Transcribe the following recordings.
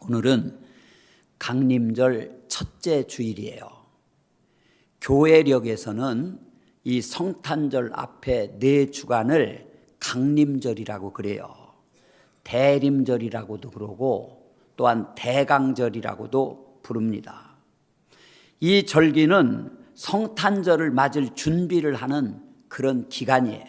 오늘은 강림절 첫째 주일이에요. 교회력에서는 이 성탄절 앞에 4주간을 강림절이라고 그래요. 대림절이라고도 그러고 또한 대강절이라고도 부릅니다. 이 절기는 성탄절을 맞을 준비를 하는 그런 기간이에요.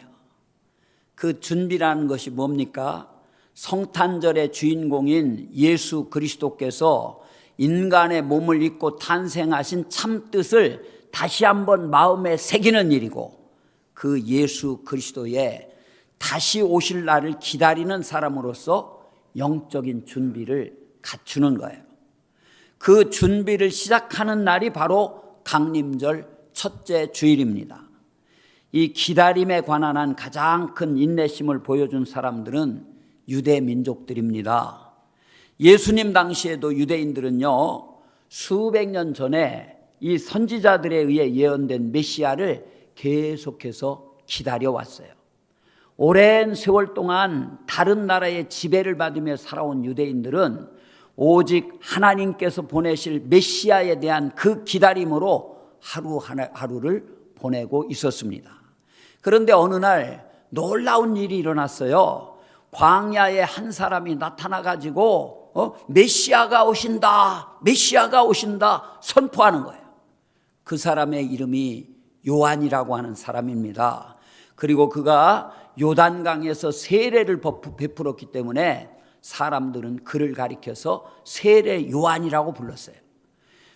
그 준비라는 것이 뭡니까? 성탄절의 주인공인 예수 그리스도께서 인간의 몸을 입고 탄생하신 참뜻을 다시 한번 마음에 새기는 일이고, 그 예수 그리스도의 다시 오실 날을 기다리는 사람으로서 영적인 준비를 갖추는 거예요. 그 준비를 시작하는 날이 바로 강림절 첫째 주일입니다. 이 기다림에 관한 한 가장 큰 인내심을 보여준 사람들은 유대 민족들입니다. 예수님 당시에도 유대인들은요, 수백 년 전에 이 선지자들에 의해 예언된 메시아를 계속해서 기다려왔어요. 오랜 세월 동안 다른 나라의 지배를 받으며 살아온 유대인들은 오직 하나님께서 보내실 메시아에 대한 그 기다림으로 하루하루를 보내고 있었습니다. 그런데 어느 날 놀라운 일이 일어났어요. 광야에 한 사람이 나타나가지고 메시아가 오신다, 메시아가 오신다 선포하는 거예요. 그 사람의 이름이 요한이라고 하는 사람입니다. 그리고 그가 요단강에서 세례를 베풀었기 때문에 사람들은 그를 가리켜서 세례 요한이라고 불렀어요.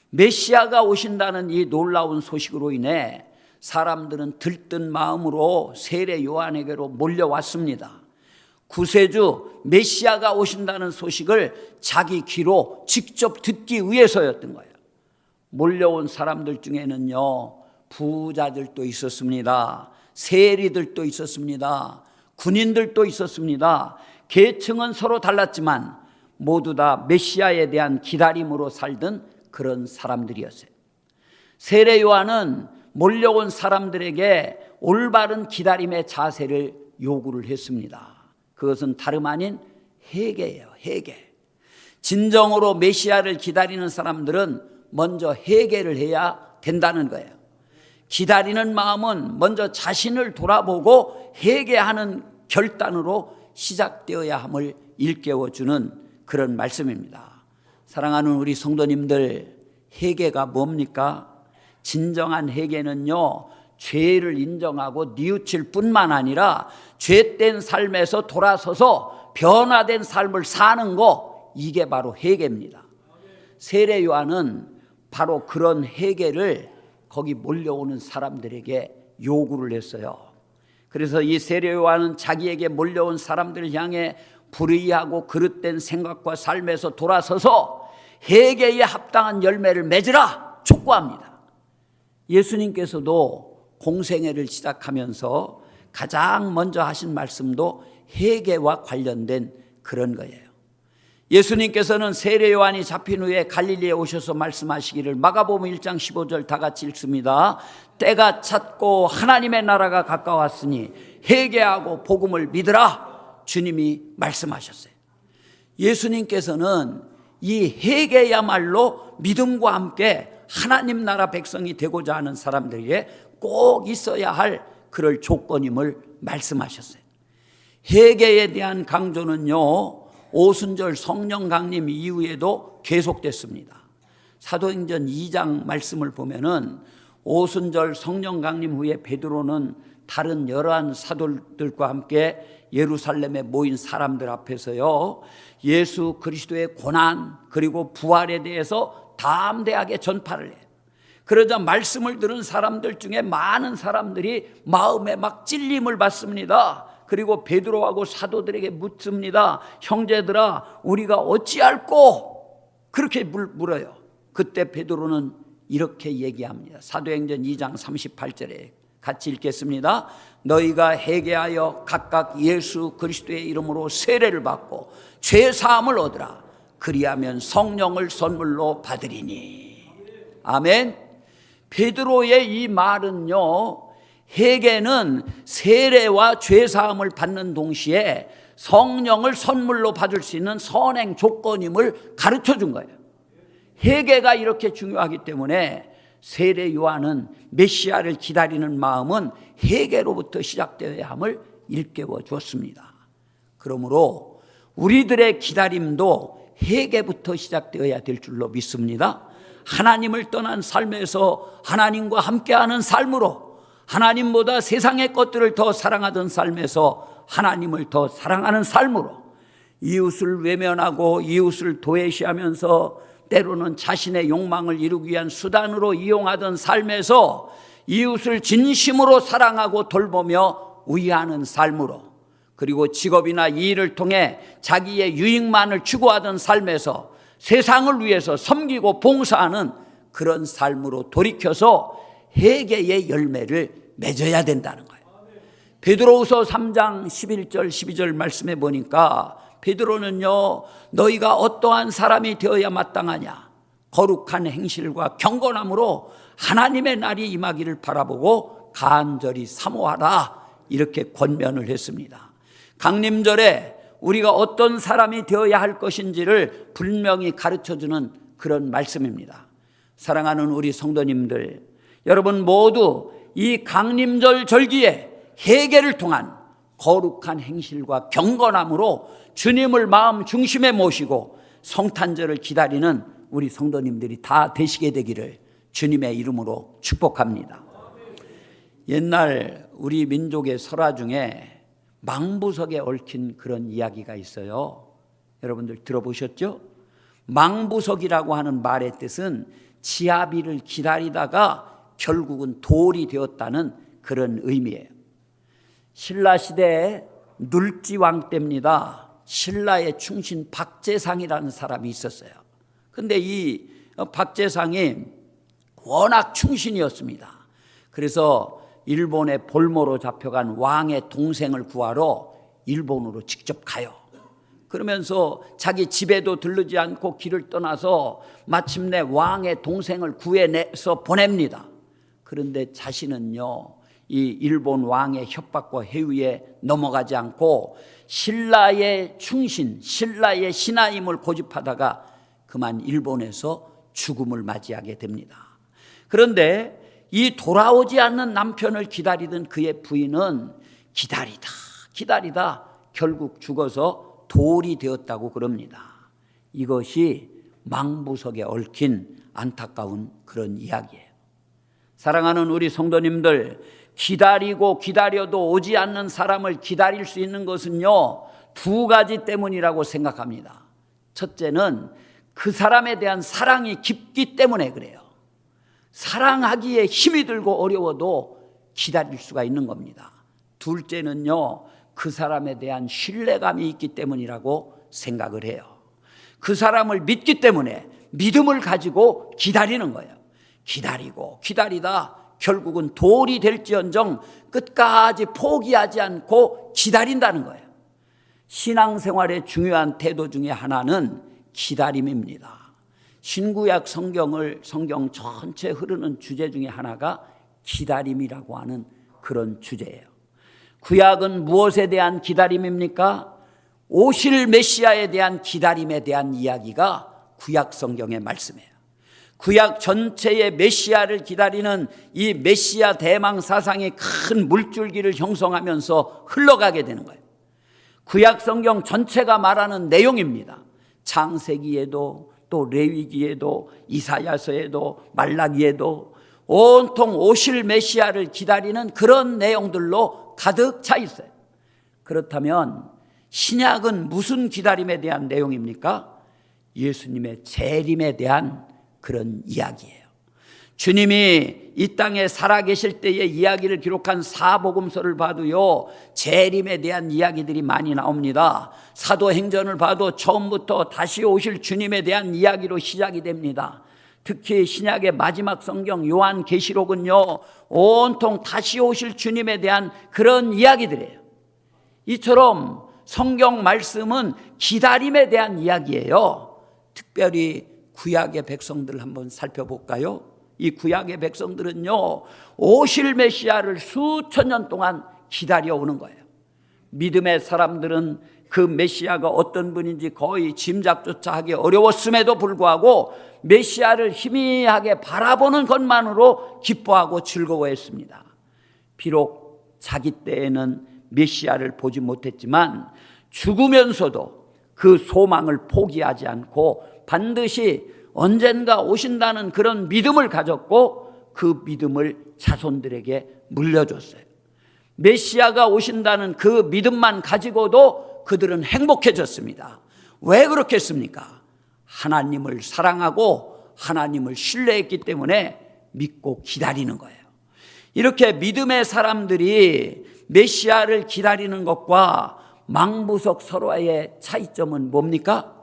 메시아가 오신다는 이 놀라운 소식으로 인해 사람들은 들뜬 마음으로 세례 요한에게로 몰려왔습니다. 구세주 메시아가 오신다는 소식을 자기 귀로 직접 듣기 위해서였던 거예요. 몰려온 사람들 중에는요, 부자들도 있었습니다. 세리들도 있었습니다. 군인들도 있었습니다. 계층은 서로 달랐지만 모두 다 메시아에 대한 기다림으로 살던 그런 사람들이었어요. 세례 요한은 몰려온 사람들에게 올바른 기다림의 자세를 요구를 했습니다. 그것은 다름 아닌 회개예요. 회개. 진정으로 메시아를 기다리는 사람들은 먼저 회개를 해야 된다는 거예요. 기다리는 마음은 먼저 자신을 돌아보고 회개하는 결단으로 시작되어야 함을 일깨워주는 그런 말씀입니다. 사랑하는 우리 성도님들, 회개가 뭡니까? 진정한 회개는요, 죄를 인정하고 뉘우칠 뿐만 아니라 죄된 삶에서 돌아서서 변화된 삶을 사는 거, 이게 바로 회개입니다. 세례 요한은 바로 그런 회개를 거기 몰려오는 사람들에게 요구를 했어요. 그래서 이 세례 요한은 자기에게 몰려온 사람들을 향해 불의하고 그릇된 생각과 삶에서 돌아서서 회개에 합당한 열매를 맺으라 촉구합니다. 예수님께서도 공생애를 시작하면서 가장 먼저 하신 말씀도 회개와 관련된 그런 거예요. 예수님께서는 세례 요한이 잡힌 후에 갈릴리에 오셔서 말씀하시기를, 마가복음 1장 15절 다 같이 읽습니다. 때가 찼고 하나님의 나라가 가까웠으니 회개하고 복음을 믿으라, 주님이 말씀하셨어요. 예수님께서는 이 회개야말로 믿음과 함께 하나님 나라 백성이 되고자 하는 사람들에게 꼭 있어야 할 그럴 조건임을 말씀하셨어요. 회개에 대한 강조는요, 오순절 성령 강림 이후에도 계속됐습니다. 사도행전 2장 말씀을 보면은 오순절 성령 강림 후에 베드로는 다른 여러한 사도들과 함께 예루살렘에 모인 사람들 앞에서요, 예수 그리스도의 고난 그리고 부활에 대해서 담대하게 전파를 해요. 그러자 말씀을 들은 사람들 중에 많은 사람들이 마음에 막 찔림을 받습니다. 그리고 베드로하고 사도들에게 묻습니다. 형제들아, 우리가 어찌할꼬? 그렇게 물어요. 그때 베드로는 이렇게 얘기합니다. 사도행전 2장 38절에 같이 읽겠습니다. 너희가 회개하여 각각 예수 그리스도의 이름으로 세례를 받고 죄 사함을 얻으라. 그리하면 성령을 선물로 받으리니. 아멘. 베드로의 이 말은요, 회개는 세례와 죄 사함을 받는 동시에 성령을 선물로 받을 수 있는 선행 조건임을 가르쳐 준 거예요. 회개가 이렇게 중요하기 때문에 세례 요한은 메시아를 기다리는 마음은 회개로부터 시작되어야 함을 일깨워 주었습니다. 그러므로 우리들의 기다림도 회개부터 시작되어야 될 줄로 믿습니다. 하나님을 떠난 삶에서 하나님과 함께하는 삶으로, 하나님보다 세상의 것들을 더 사랑하던 삶에서 하나님을 더 사랑하는 삶으로, 이웃을 외면하고 이웃을 도외시하면서 때로는 자신의 욕망을 이루기 위한 수단으로 이용하던 삶에서 이웃을 진심으로 사랑하고 돌보며 위하는 삶으로, 그리고 직업이나 일을 통해 자기의 유익만을 추구하던 삶에서 세상을 위해서 섬기고 봉사하는 그런 삶으로 돌이켜서 회개의 열매를 맺어야 된다는 거예요. 베드로후서 3장 11절 12절 말씀해 보니까 베드로는요, 너희가 어떠한 사람이 되어야 마땅하냐, 거룩한 행실과 경건함으로 하나님의 날이 임하기를 바라보고 간절히 사모하라, 이렇게 권면을 했습니다. 강림절에 우리가 어떤 사람이 되어야 할 것인지를 분명히 가르쳐주는 그런 말씀입니다. 사랑하는 우리 성도님들, 여러분 모두 이 강림절 절기에 회개를 통한 거룩한 행실과 경건함으로 주님을 마음 중심에 모시고 성탄절을 기다리는 우리 성도님들이 다 되시게 되기를 주님의 이름으로 축복합니다. 옛날 우리 민족의 설화 중에 망부석에 얽힌 그런 이야기가 있어요. 여러분들 들어보셨죠? 망부석이라고 하는 말의 뜻은 지아비를 기다리다가 결국은 돌이 되었다는 그런 의미예요. 신라시대에 눌지왕 때입니다. 신라의 충신 박재상이라는 사람이 있었어요. 근데 이 박재상이 워낙 충신이었습니다. 그래서 일본의 볼모로 잡혀간 왕의 동생을 구하러 일본으로 직접 가요. 그러면서 자기 집에도 들르지 않고 길을 떠나서 마침내 왕의 동생을 구해내서 보냅니다. 그런데 자신은요, 이 일본 왕의 협박과 해유에 넘어가지 않고 신라의 충신, 신라의 신하임을 고집하다가 그만 일본에서 죽음을 맞이하게 됩니다. 그런데 이 돌아오지 않는 남편을 기다리던 그의 부인은 기다리다 결국 죽어서 돌이 되었다고 그럽니다. 이것이 망부석에 얽힌 안타까운 그런 이야기예요. 사랑하는 우리 성도님들, 기다리고 기다려도 오지 않는 사람을 기다릴 수 있는 것은요, 두 가지 때문이라고 생각합니다. 첫째는 그 사람에 대한 사랑이 깊기 때문에 그래요. 사랑하기에 힘이 들고 어려워도 기다릴 수가 있는 겁니다. 둘째는요, 그 사람에 대한 신뢰감이 있기 때문이라고 생각을 해요. 그 사람을 믿기 때문에 믿음을 가지고 기다리는 거예요. 기다리고 기다리다 결국은 돌이 될지언정 끝까지 포기하지 않고 기다린다는 거예요. 신앙생활의 중요한 태도 중에 하나는 기다림입니다. 신구약 성경 전체 흐르는 주제 중에 하나가 기다림이라고 하는 그런 주제예요. 구약은 무엇에 대한 기다림입니까? 오실 메시아에 대한 기다림에 대한 이야기가 구약 성경의 말씀이에요. 구약 전체의 메시아를 기다리는 이 메시아 대망 사상이 큰 물줄기를 형성하면서 흘러가게 되는 거예요. 구약 성경 전체가 말하는 내용입니다. 창세기에도 또 레위기에도 이사야서에도 말라기에도 온통 오실 메시아를 기다리는 그런 내용들로 가득 차 있어요. 그렇다면 신약은 무슨 기다림에 대한 내용입니까? 예수님의 재림에 대한 그런 이야기예요. 주님이 이 땅에 살아계실 때의 이야기를 기록한 사복음서를 봐도요, 재림에 대한 이야기들이 많이 나옵니다. 사도행전을 봐도 처음부터 다시 오실 주님에 대한 이야기로 시작이 됩니다. 특히 신약의 마지막 성경 요한계시록은요, 온통 다시 오실 주님에 대한 그런 이야기들이에요. 이처럼 성경 말씀은 기다림에 대한 이야기예요. 특별히 구약의 백성들을 한번 살펴볼까요? 이 구약의 백성들은요, 오실 메시아를 수천 년 동안 기다려오는 거예요. 믿음의 사람들은 그 메시아가 어떤 분인지 거의 짐작조차 하기 어려웠음에도 불구하고 메시아를 희미하게 바라보는 것만으로 기뻐하고 즐거워했습니다. 비록 자기 때에는 메시아를 보지 못했지만 죽으면서도 그 소망을 포기하지 않고 반드시 언젠가 오신다는 그런 믿음을 가졌고 그 믿음을 자손들에게 물려줬어요. 메시아가 오신다는 그 믿음만 가지고도 그들은 행복해졌습니다. 왜 그렇겠습니까? 하나님을 사랑하고 하나님을 신뢰했기 때문에 믿고 기다리는 거예요. 이렇게 믿음의 사람들이 메시아를 기다리는 것과 망부석 서로의 차이점은 뭡니까?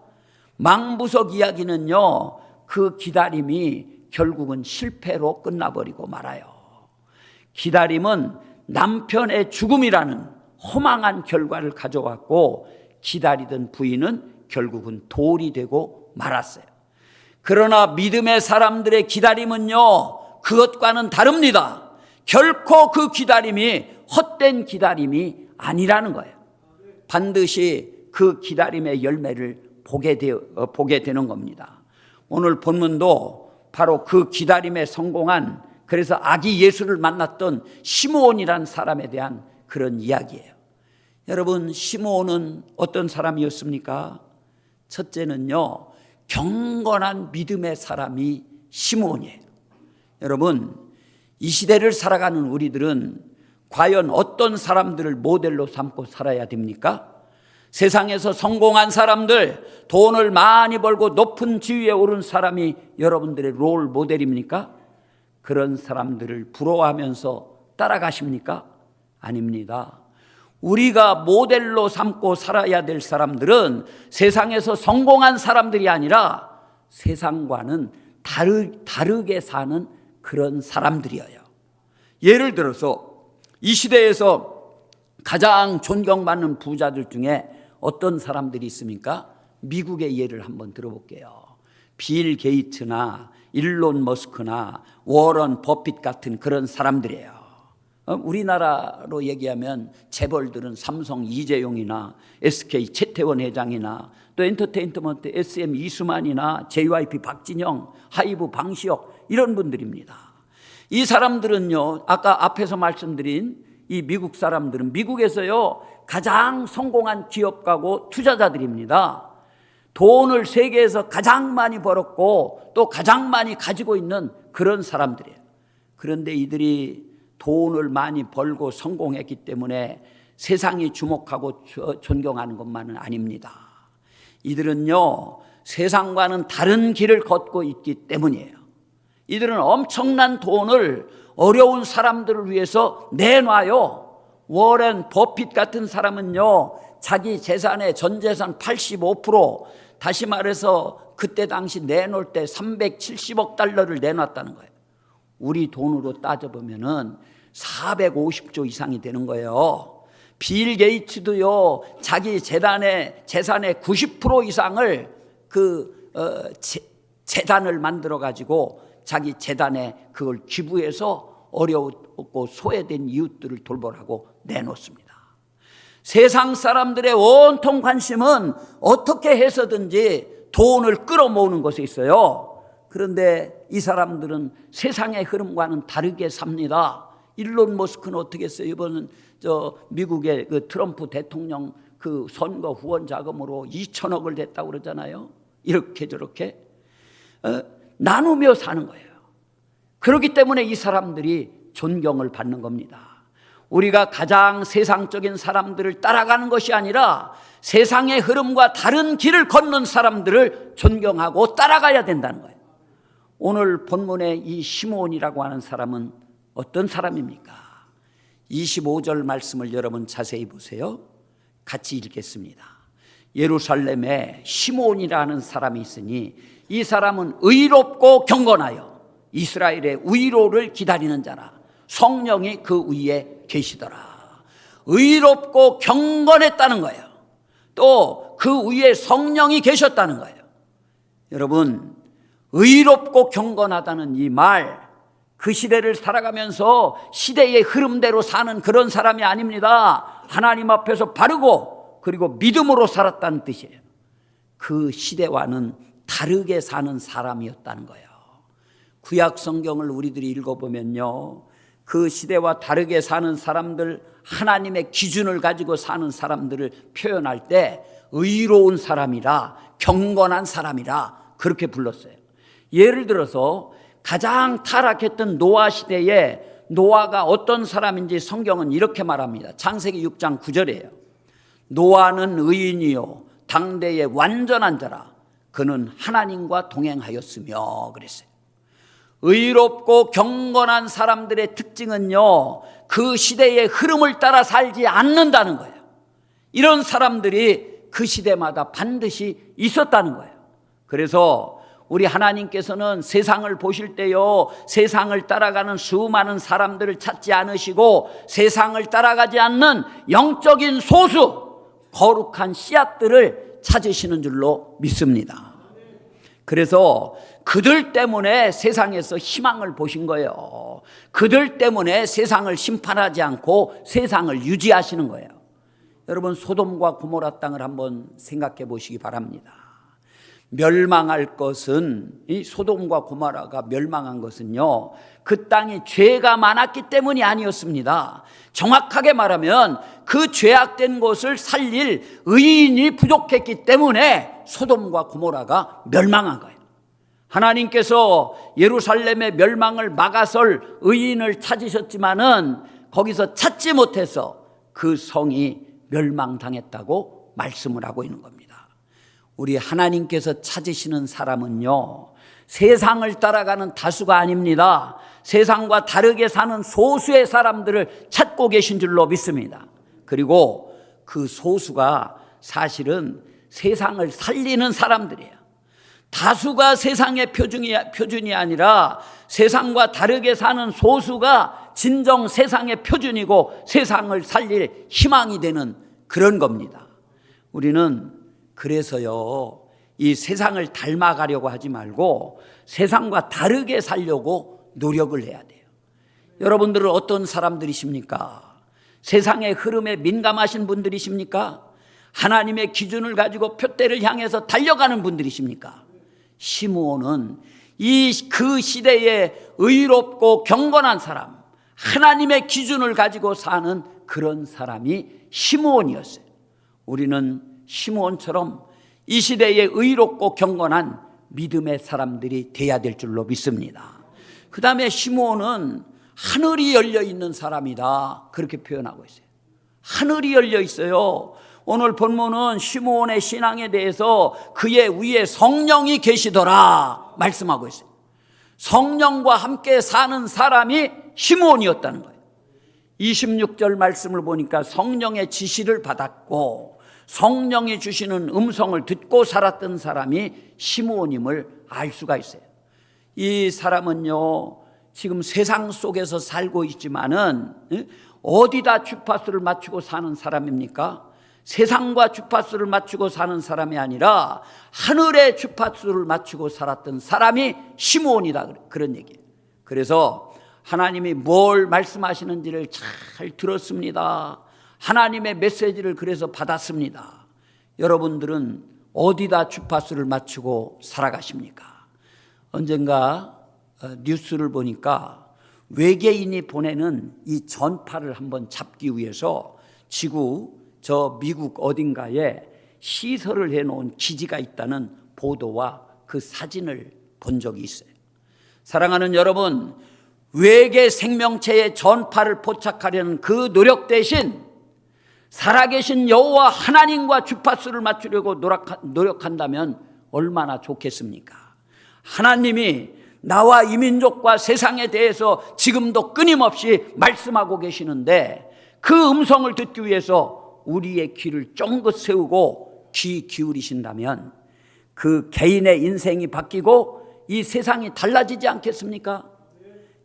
망부석 이야기는요, 그 기다림이 결국은 실패로 끝나버리고 말아요. 기다림은 남편의 죽음이라는 허망한 결과를 가져왔고 기다리던 부인은 결국은 돌이 되고 말았어요. 그러나 믿음의 사람들의 기다림은요, 그것과는 다릅니다. 결코 그 기다림이 헛된 기다림이 아니라는 거예요. 반드시 그 기다림의 열매를 보게 되는 겁니다. 오늘 본문도 바로 그 기다림에 성공한, 그래서 아기 예수를 만났던 시므온이라는 사람에 대한 그런 이야기예요. 여러분, 시므온은 어떤 사람이었습니까? 첫째는요, 경건한 믿음의 사람이 시므온이에요. 여러분, 이 시대를 살아가는 우리들은 과연 어떤 사람들을 모델로 삼고 살아야 됩니까? 세상에서 성공한 사람들, 돈을 많이 벌고 높은 지위에 오른 사람이 여러분들의 롤 모델입니까? 그런 사람들을 부러워하면서 따라가십니까? 아닙니다. 우리가 모델로 삼고 살아야 될 사람들은 세상에서 성공한 사람들이 아니라 세상과는 다르게 사는 그런 사람들이에요. 예를 들어서 이 시대에서 가장 존경받는 부자들 중에 어떤 사람들이 있습니까? 미국의 예를 한번 들어볼게요. 빌 게이츠나 일론 머스크나 워런 버핏 같은 그런 사람들이에요. 우리나라로 얘기하면 재벌들은 삼성 이재용이나 SK 최태원 회장이나 또 엔터테인먼트 SM 이수만이나 JYP 박진영, 하이브 방시혁, 이런 분들입니다. 이 사람들은요, 아까 앞에서 말씀드린 이 미국 사람들은 미국에서요 가장 성공한 기업가고 투자자들입니다. 돈을 세계에서 가장 많이 벌었고 또 가장 많이 가지고 있는 그런 사람들이에요. 그런데 이들이 돈을 많이 벌고 성공했기 때문에 세상이 주목하고 존경하는 것만은 아닙니다. 이들은요, 세상과는 다른 길을 걷고 있기 때문이에요. 이들은 엄청난 돈을 어려운 사람들을 위해서 내놔요. 워렌 버핏 같은 사람은요, 자기 재산의 전 재산 85%, 다시 말해서 그때 당시 내놓을 때 370억 달러를 내놨다는 거예요. 우리 돈으로 따져보면은 450조 이상이 되는 거예요. 빌 게이츠도요, 자기 재산의 90% 이상을 재단을 만들어 가지고 자기 재단에 그걸 기부해서 어려웠고 소외된 이웃들을 돌보라고 내놓습니다. 세상 사람들의 온통 관심은 어떻게 해서든지 돈을 끌어모으는 것에 있어요. 그런데 이 사람들은 세상의 흐름과는 다르게 삽니다. 일론 머스크는 어떻게 했어요? 이번은 미국의 그 트럼프 대통령 그 선거 후원 자금으로 2천억을 냈다고 그러잖아요. 이렇게 저렇게 나누며 사는 거예요. 그렇기 때문에 이 사람들이 존경을 받는 겁니다. 우리가 가장 세상적인 사람들을 따라가는 것이 아니라 세상의 흐름과 다른 길을 걷는 사람들을 존경하고 따라가야 된다는 거예요. 오늘 본문의 이 시므온이라고 하는 사람은 어떤 사람입니까? 25절 말씀을 여러분 자세히 보세요. 같이 읽겠습니다. 예루살렘에 시므온이라는 사람이 있으니 이 사람은 의롭고 경건하여 이스라엘의 위로를 기다리는 자라. 성령이 그 위에 계시더라. 의롭고 경건했다는 거예요. 또 그 위에 성령이 계셨다는 거예요. 여러분, 의롭고 경건하다는 이 말, 그 시대를 살아가면서 시대의 흐름대로 사는 그런 사람이 아닙니다. 하나님 앞에서 바르고 그리고 믿음으로 살았다는 뜻이에요. 그 시대와는 다르게 사는 사람이었다는 거예요. 구약 성경을 우리들이 읽어보면요, 그 시대와 다르게 사는 사람들, 하나님의 기준을 가지고 사는 사람들을 표현할 때 의로운 사람이라, 경건한 사람이라 그렇게 불렀어요. 예를 들어서 가장 타락했던 노아 시대에 노아가 어떤 사람인지 성경은 이렇게 말합니다. 창세기 6장 9절이에요. 노아는 의인이요 당대의 완전한 자라. 그는 하나님과 동행하였으며 그랬어요. 의롭고 경건한 사람들의 특징은요, 그 시대의 흐름을 따라 살지 않는다는 거예요. 이런 사람들이 그 시대마다 반드시 있었다는 거예요. 그래서 우리 하나님께서는 세상을 보실 때요, 세상을 따라가는 수많은 사람들을 찾지 않으시고 세상을 따라가지 않는 영적인 소수, 거룩한 씨앗들을 찾으시는 줄로 믿습니다. 그래서 그들 때문에 세상에서 희망을 보신 거예요. 그들 때문에 세상을 심판하지 않고 세상을 유지하시는 거예요. 여러분, 소돔과 고모라 땅을 한번 생각해 보시기 바랍니다. 멸망할 것은, 이 소돔과 고모라가 멸망한 것은요, 그 땅이 죄가 많았기 때문이 아니었습니다. 정확하게 말하면 그 죄악된 곳을 살릴 의인이 부족했기 때문에 소돔과 고모라가 멸망한 거예요. 하나님께서 예루살렘의 멸망을 막아설 의인을 찾으셨지만은 거기서 찾지 못해서 그 성이 멸망당했다고 말씀을 하고 있는 겁니다. 우리 하나님께서 찾으시는 사람은요, 세상을 따라가는 다수가 아닙니다. 세상과 다르게 사는 소수의 사람들을 찾고 계신 줄로 믿습니다. 그리고 그 소수가 사실은 세상을 살리는 사람들이에요. 다수가 세상의 표준이 아니라 세상과 다르게 사는 소수가 진정 세상의 표준이고 세상을 살릴 희망이 되는 그런 겁니다. 우리는 그래서요, 이 세상을 닮아가려고 하지 말고 세상과 다르게 살려고 노력을 해야 돼요. 여러분들은 어떤 사람들이십니까? 세상의 흐름에 민감하신 분들이십니까? 하나님의 기준을 가지고 표대를 향해서 달려가는 분들이십니까? 시므온은 그 시대에 의롭고 경건한 사람, 하나님의 기준을 가지고 사는 그런 사람이 시므온이었어요. 우리는 시므온처럼 이 시대에 의롭고 경건한 믿음의 사람들이 돼야 될 줄로 믿습니다. 그 다음에 시므온은 하늘이 열려 있는 사람이다, 그렇게 표현하고 있어요. 하늘이 열려 있어요. 오늘 본문은 시므온의 신앙에 대해서 그의 위에 성령이 계시더라 말씀하고 있어요. 성령과 함께 사는 사람이 시므온이었다는 거예요. 26절 말씀을 보니까 성령의 지시를 받았고 성령이 주시는 음성을 듣고 살았던 사람이 시므온임을 알 수가 있어요. 이 사람은요, 지금 세상 속에서 살고 있지만은 어디다 주파수를 맞추고 사는 사람입니까? 세상과 주파수를 맞추고 사는 사람이 아니라 하늘의 주파수를 맞추고 살았던 사람이 시므온이다, 그런 얘기예요. 그래서 하나님이 뭘 말씀하시는지를 잘 들었습니다. 하나님의 메시지를 그래서 받았습니다. 여러분들은 어디다 주파수를 맞추고 살아가십니까? 언젠가 뉴스를 보니까 외계인이 보내는 이 전파를 한번 잡기 위해서 저 미국 어딘가에 시설을 해놓은 기지가 있다는 보도와 그 사진을 본 적이 있어요. 사랑하는 여러분, 외계 생명체의 전파를 포착하려는 그 노력 대신 살아계신 여호와 하나님과 주파수를 맞추려고 노력한다면 얼마나 좋겠습니까? 하나님이 나와 이 민족과 세상에 대해서 지금도 끊임없이 말씀하고 계시는데 그 음성을 듣기 위해서 우리의 귀를 쫑긋 세우고 귀 기울이신다면 그 개인의 인생이 바뀌고 이 세상이 달라지지 않겠습니까?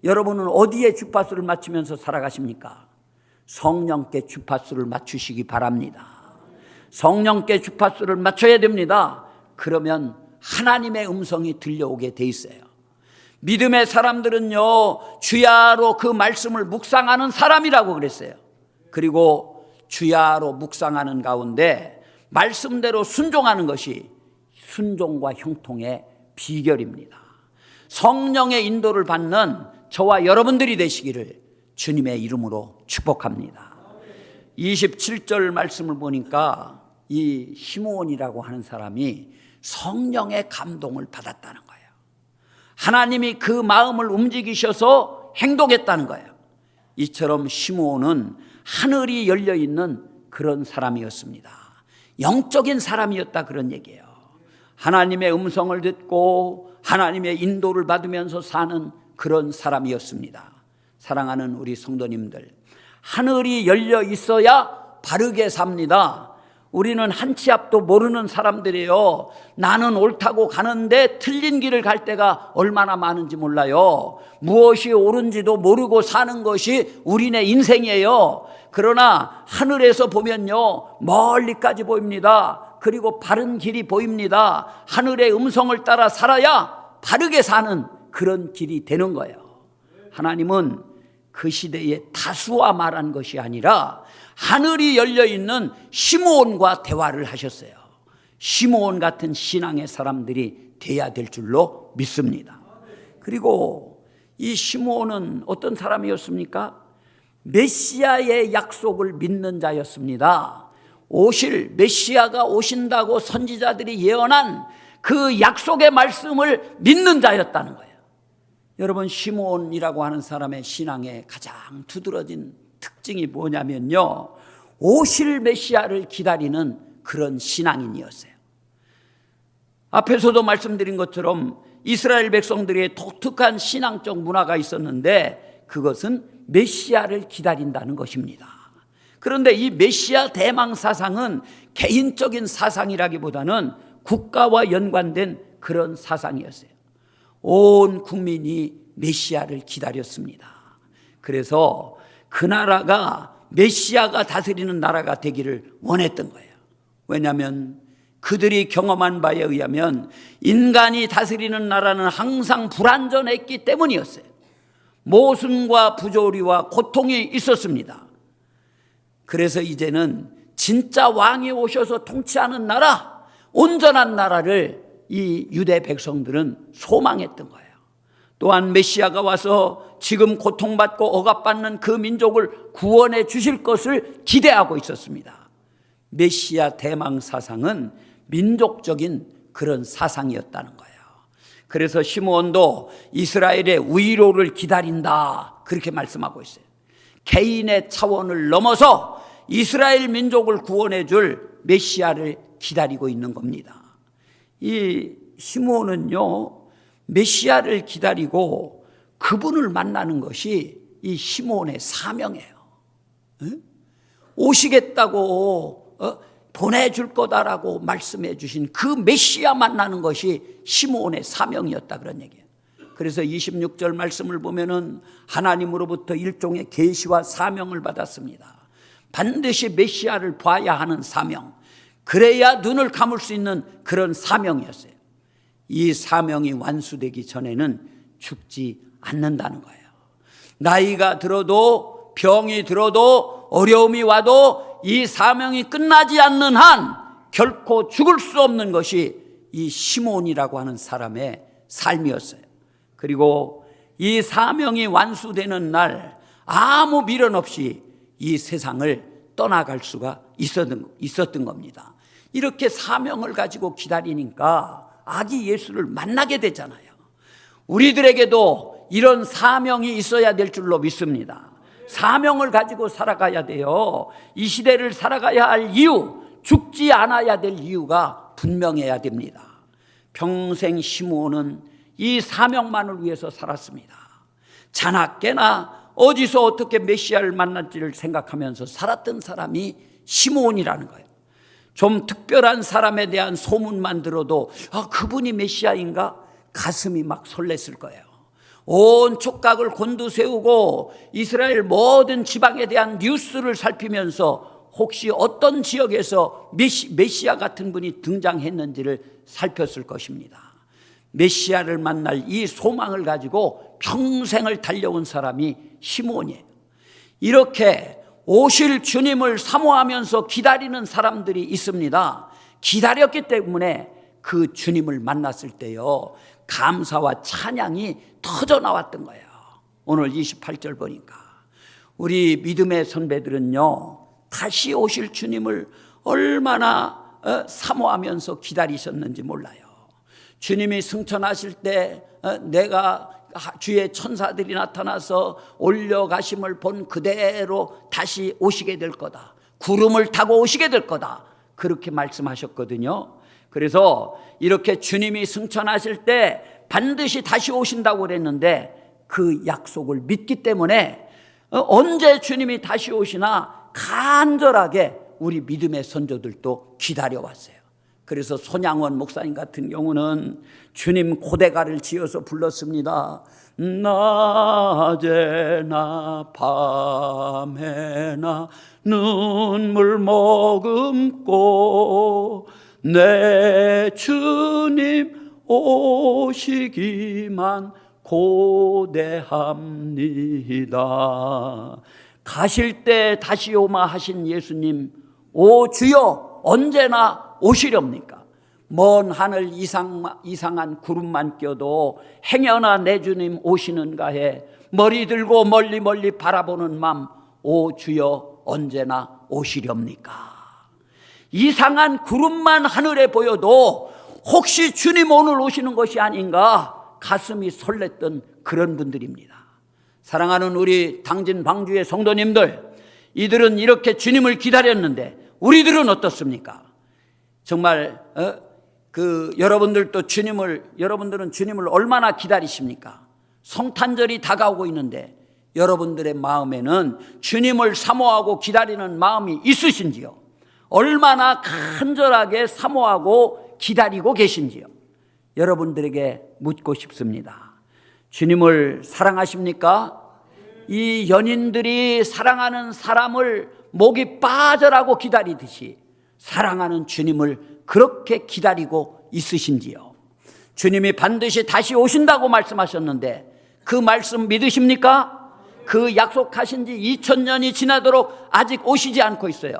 여러분은 어디에 주파수를 맞추면서 살아가십니까? 성령께 주파수를 맞추시기 바랍니다. 성령께 주파수를 맞춰야 됩니다. 그러면 하나님의 음성이 들려오게 돼 있어요. 믿음의 사람들은요, 주야로 그 말씀을 묵상하는 사람이라고 그랬어요. 그리고 주야로 묵상하는 가운데 말씀대로 순종하는 것이 순종과 형통의 비결입니다. 성령의 인도를 받는 저와 여러분들이 되시기를 주님의 이름으로 축복합니다. 27절 말씀을 보니까 이 시므온이라고 하는 사람이 성령의 감동을 받았다는 거예요. 하나님이 그 마음을 움직이셔서 행동했다는 거예요. 이처럼 시므온은 하늘이 열려있는 그런 사람이었습니다. 영적인 사람이었다, 그런 얘기예요. 하나님의 음성을 듣고 하나님의 인도를 받으면서 사는 그런 사람이었습니다. 사랑하는 우리 성도님들, 하늘이 열려 있어야 바르게 삽니다. 우리는 한 치 앞도 모르는 사람들이에요. 나는 옳다고 가는데 틀린 길을 갈 때가 얼마나 많은지 몰라요. 무엇이 옳은지도 모르고 사는 것이 우리네 인생이에요. 그러나 하늘에서 보면요, 멀리까지 보입니다. 그리고 바른 길이 보입니다. 하늘의 음성을 따라 살아야 바르게 사는 그런 길이 되는 거예요. 하나님은 그 시대에 다수와 말한 것이 아니라 하늘이 열려있는 시므온과 대화를 하셨어요. 시므온 같은 신앙의 사람들이 돼야 될 줄로 믿습니다. 그리고 이 시므온은 어떤 사람이었습니까? 메시아의 약속을 믿는 자였습니다. 오실 메시아가 오신다고 선지자들이 예언한 그 약속의 말씀을 믿는 자였다는 거예요. 여러분, 시므온이라고 하는 사람의 신앙의 가장 두드러진 특징이 뭐냐면요, 오실 메시아를 기다리는 그런 신앙인이었어요. 앞에서도 말씀드린 것처럼 이스라엘 백성들의 독특한 신앙적 문화가 있었는데 그것은 메시아를 기다린다는 것입니다. 그런데 이 메시아 대망 사상은 개인적인 사상이라기보다는 국가와 연관된 그런 사상이었어요. 온 국민이 메시아를 기다렸습니다. 그래서 그 나라가 메시아가 다스리는 나라가 되기를 원했던 거예요. 왜냐하면 그들이 경험한 바에 의하면 인간이 다스리는 나라는 항상 불완전했기 때문이었어요. 모순과 부조리와 고통이 있었습니다. 그래서 이제는 진짜 왕이 오셔서 통치하는 나라, 온전한 나라를 이 유대 백성들은 소망했던 거예요. 또한 메시아가 와서 지금 고통받고 억압받는 그 민족을 구원해 주실 것을 기대하고 있었습니다. 메시아 대망 사상은 민족적인 그런 사상이었다는 거예요. 그래서 시므온도 이스라엘의 위로를 기다린다, 그렇게 말씀하고 있어요. 개인의 차원을 넘어서 이스라엘 민족을 구원해 줄 메시아를 기다리고 있는 겁니다. 이 시므온은요, 메시아를 기다리고 그분을 만나는 것이 이 시므온의 사명이에요. 오시겠다고 보내줄 거다라고 말씀해 주신 그 메시아 만나는 것이 시므온의 사명이었다, 그런 얘기예요. 그래서 26절 말씀을 보면은 하나님으로부터 일종의 계시와 사명을 받았습니다. 반드시 메시아를 봐야 하는 사명, 그래야 눈을 감을 수 있는 그런 사명이었어요. 이 사명이 완수되기 전에는 죽지 않는다는 거예요. 나이가 들어도 병이 들어도 어려움이 와도 이 사명이 끝나지 않는 한 결코 죽을 수 없는 것이 이 시므온이라고 하는 사람의 삶이었어요. 그리고 이 사명이 완수되는 날 아무 미련 없이 이 세상을 떠나갈 수가 있었던 겁니다. 이렇게 사명을 가지고 기다리니까 아기 예수를 만나게 되잖아요. 우리들에게도 이런 사명이 있어야 될 줄로 믿습니다. 사명을 가지고 살아가야 돼요. 이 시대를 살아가야 할 이유, 죽지 않아야 될 이유가 분명해야 됩니다. 평생 시므온은 이 사명만을 위해서 살았습니다. 자나깨나 어디서 어떻게 메시아를 만날지를 생각하면서 살았던 사람이 시므온이라는 거예요. 좀 특별한 사람에 대한 소문만 들어도 그분이 메시아인가? 가슴이 막 설렜을 거예요. 온 촉각을 곤두세우고 이스라엘 모든 지방에 대한 뉴스를 살피면서 혹시 어떤 지역에서 메시아 같은 분이 등장했는지를 살폈을 것입니다. 메시아를 만날 이 소망을 가지고 평생을 달려온 사람이 시므온이에요. 이렇게 오실 주님을 사모하면서 기다리는 사람들이 있습니다. 기다렸기 때문에 그 주님을 만났을 때요, 감사와 찬양이 터져 나왔던 거예요. 오늘 28절 보니까 우리 믿음의 선배들은요, 다시 오실 주님을 얼마나 사모하면서 기다리셨는지 몰라요. 주님이 승천하실 때 내가 주의 천사들이 나타나서 올려가심을 본 그대로 다시 오시게 될 거다, 구름을 타고 오시게 될 거다, 그렇게 말씀하셨거든요. 그래서 이렇게 주님이 승천하실 때 반드시 다시 오신다고 그랬는데 그 약속을 믿기 때문에 언제 주님이 다시 오시나 간절하게 우리 믿음의 선조들도 기다려왔어요. 그래서 손양원 목사님 같은 경우는 주님 고대가를 지어서 불렀습니다. 낮에나 밤에나 눈물 머금고 내 주님 오시기만 고대합니다. 가실 때 다시 오마 하신 예수님, 오 주여 언제나 오시렵니까? 먼 하늘 이상한 구름만 껴도 행여나 내 주님 오시는가 해 머리 들고 멀리 멀리 바라보는 맘, 오 주여 언제나 오시렵니까? 이상한 구름만 하늘에 보여도 혹시 주님 오늘 오시는 것이 아닌가 가슴이 설렜던 그런 분들입니다. 사랑하는 우리 당진 방주의 성도님들, 이들은 이렇게 주님을 기다렸는데 우리들은 어떻습니까? 정말 여러분들은 주님을 얼마나 기다리십니까? 성탄절이 다가오고 있는데 여러분들의 마음에는 주님을 사모하고 기다리는 마음이 있으신지요? 얼마나 간절하게 사모하고 기다리고 계신지요? 여러분들에게 묻고 싶습니다. 주님을 사랑하십니까? 이 연인들이 사랑하는 사람을 목이 빠져라고 기다리듯이 사랑하는 주님을 그렇게 기다리고 있으신지요? 주님이 반드시 다시 오신다고 말씀하셨는데 그 말씀 믿으십니까? 그 약속하신 지 2000년이 지나도록 아직 오시지 않고 있어요.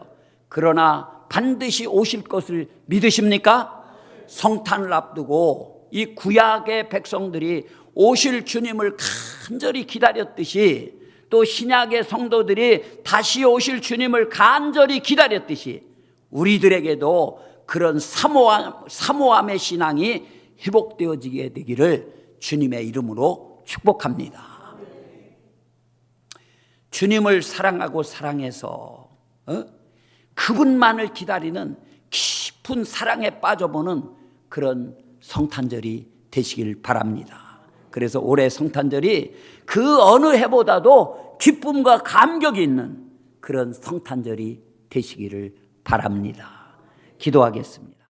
그러나 반드시 오실 것을 믿으십니까? 성탄을 앞두고 이 구약의 백성들이 오실 주님을 간절히 기다렸듯이, 또 신약의 성도들이 다시 오실 주님을 간절히 기다렸듯이 우리들에게도 그런 사모함의 신앙이 회복되어지게 되기를 주님의 이름으로 축복합니다. 주님을 사랑하고 사랑해서 그분만을 기다리는 깊은 사랑에 빠져보는 그런 성탄절이 되시길 바랍니다. 그래서 올해 성탄절이 그 어느 해보다도 기쁨과 감격이 있는 그런 성탄절이 되시기를 바랍니다. 기도하겠습니다.